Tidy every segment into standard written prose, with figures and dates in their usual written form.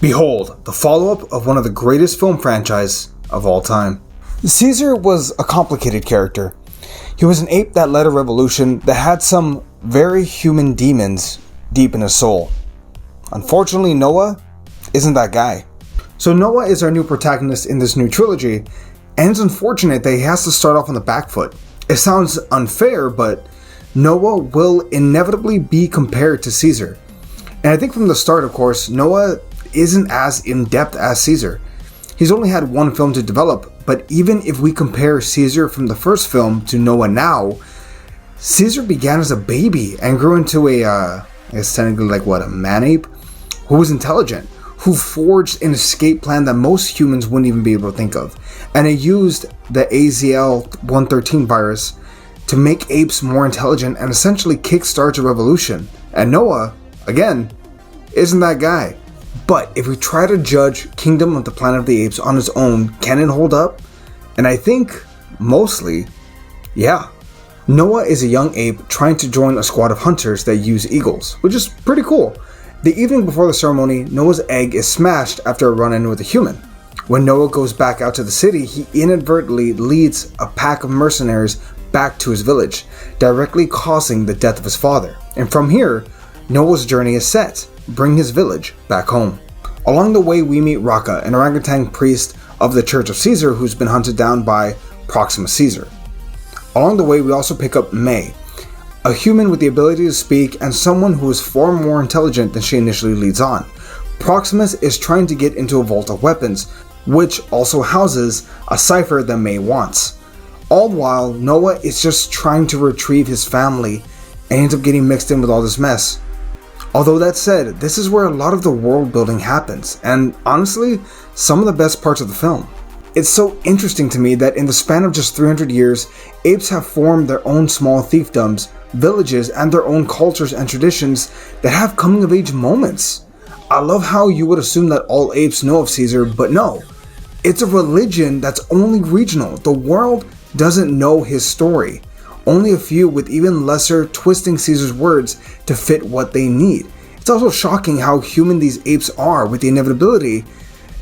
Behold, the follow-up of one of the greatest film franchises of all time. Caesar was a complicated character. He was an ape that led a revolution that had some very human demons deep in his soul. Unfortunately, Noah isn't that guy. So Noah is our new protagonist in this new trilogy, and it's unfortunate that he has to start off on the back foot. It sounds unfair, but Noah will inevitably be compared to Caesar. And I think from the start, of course, Noah isn't as in-depth as Caesar. He's only had one film to develop, but even if we compare Caesar from the first film to Noah now, Caesar began as a baby and grew into a man-ape, who was intelligent, who forged an escape plan that most humans wouldn't even be able to think of. And it used the AZL-113 virus to make apes more intelligent and essentially kickstarts a revolution. And Noah, again, isn't that guy. But if we try to judge Kingdom of the Planet of the Apes on its own, can it hold up? And I think, mostly, yeah. Noah is a young ape trying to join a squad of hunters that use eagles, which is pretty cool. The evening before the ceremony, Noah's egg is smashed after a run-in with a human. When Noah goes back out to the city, he inadvertently leads a pack of mercenaries back to his village, directly causing the death of his father. And from here, Noah's journey is set. Bring his village back home. Along the way, we meet Raka, an orangutan priest of the Church of Caesar who's been hunted down by Proximus Caesar. Along the way, we also pick up May, a human with the ability to speak and someone who is far more intelligent than she initially leads on. Proximus is trying to get into a vault of weapons, which also houses a cipher that May wants. All while, Noah is just trying to retrieve his family and ends up getting mixed in with all this mess. Although that said, this is where a lot of the world building happens, and honestly, some of the best parts of the film. It's so interesting to me that in the span of just 300 years, apes have formed their own small fiefdoms, villages, and their own cultures and traditions that have coming-of-age moments. I love how you would assume that all apes know of Caesar, but no. It's a religion that's only regional. The world doesn't know his story. Only a few with even lesser twisting Caesar's words to fit what they need. It's also shocking how human these apes are, with the inevitability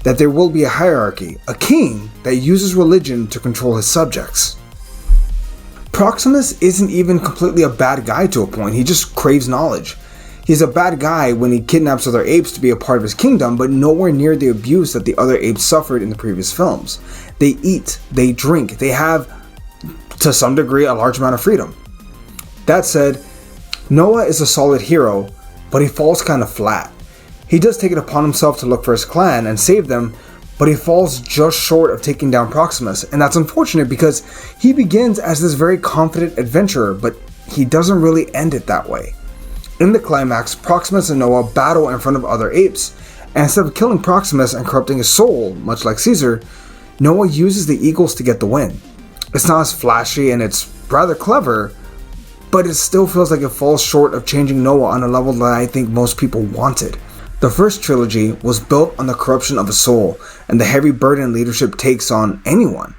that there will be a hierarchy, a king that uses religion to control his subjects. Proximus isn't even completely a bad guy to a point, he just craves knowledge. He's a bad guy when he kidnaps other apes to be a part of his kingdom, but nowhere near the abuse that the other apes suffered in the previous films. They eat, they drink, they have, to some degree, a large amount of freedom. That said, Noah is a solid hero, but he falls kind of flat. He does take it upon himself to look for his clan and save them, but he falls just short of taking down Proximus, and that's unfortunate because he begins as this very confident adventurer, but he doesn't really end it that way. In the climax, Proximus and Noah battle in front of other apes, and instead of killing Proximus and corrupting his soul, much like Caesar, Noah uses the eagles to get the win. It's not as flashy and it's rather clever, but it still feels like it falls short of changing Noah on a level that I think most people wanted. The first trilogy was built on the corruption of a soul and the heavy burden leadership takes on anyone.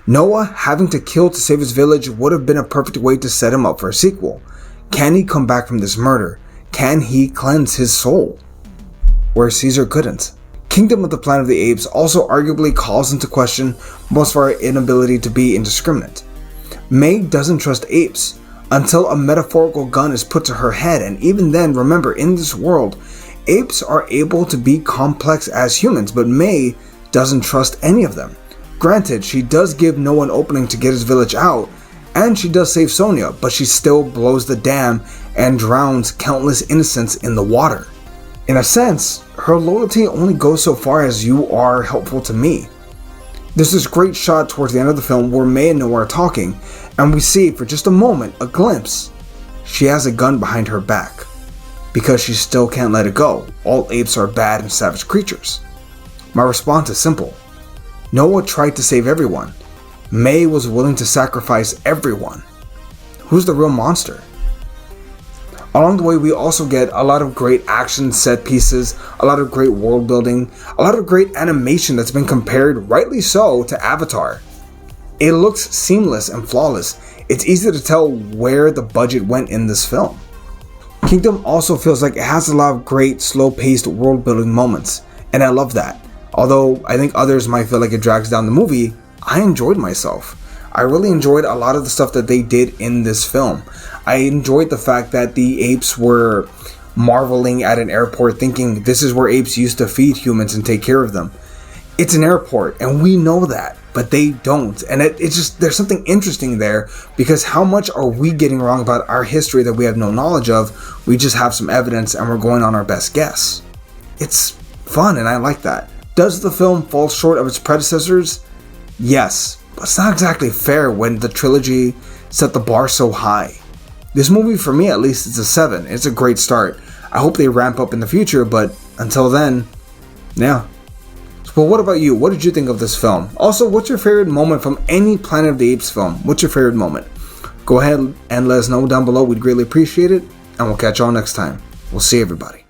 Noah having to kill to save his village would have been a perfect way to set him up for a sequel. Can he come back from this murder? Can he cleanse his soul? Where Caesar couldn't. Kingdom of the Planet of the Apes also arguably calls into question most of our inability to be indiscriminate. May doesn't trust apes until a metaphorical gun is put to her head, and even then, remember, in this world, apes are able to be complex as humans, but May doesn't trust any of them. Granted, she does give Noah an opening to get his village out, and she does save Sonia, but she still blows the dam and drowns countless innocents in the water. In a sense, her loyalty only goes so far as you are helpful to me. There's this great shot towards the end of the film where May and Noah are talking, and we see for just a moment, a glimpse, she has a gun behind her back. Because she still can't let it go. All apes are bad and savage creatures. My response is simple. Noah tried to save everyone. May was willing to sacrifice everyone. Who's the real monster? Along the way, we also get a lot of great action set pieces, a lot of great world building, a lot of great animation that's been compared, rightly so, to Avatar. It looks seamless and flawless. It's easy to tell where the budget went in this film. Kingdom also feels like it has a lot of great slow-paced world building moments. And I love that. Although I think others might feel like it drags down the movie, I enjoyed myself. I really enjoyed a lot of the stuff that they did in this film. I enjoyed the fact that the apes were marveling at an airport thinking this is where apes used to feed humans and take care of them. It's an airport and we know that, but they don't. And it's just, there's something interesting there, because how much are we getting wrong about our history that we have no knowledge of? We just have some evidence and we're going on our best guess. It's fun and I like that. Does the film fall short of its predecessors? Yes, but it's not exactly fair when the trilogy set the bar so high. This movie, for me at least, is a 7. It's a great start. I hope they ramp up in the future, but until then, yeah. Well, what about you? What did you think of this film? Also, what's your favorite moment from any Planet of the Apes film? What's your favorite moment? Go ahead and let us know down below. We'd greatly appreciate it, and we'll catch y'all next time. We'll see everybody.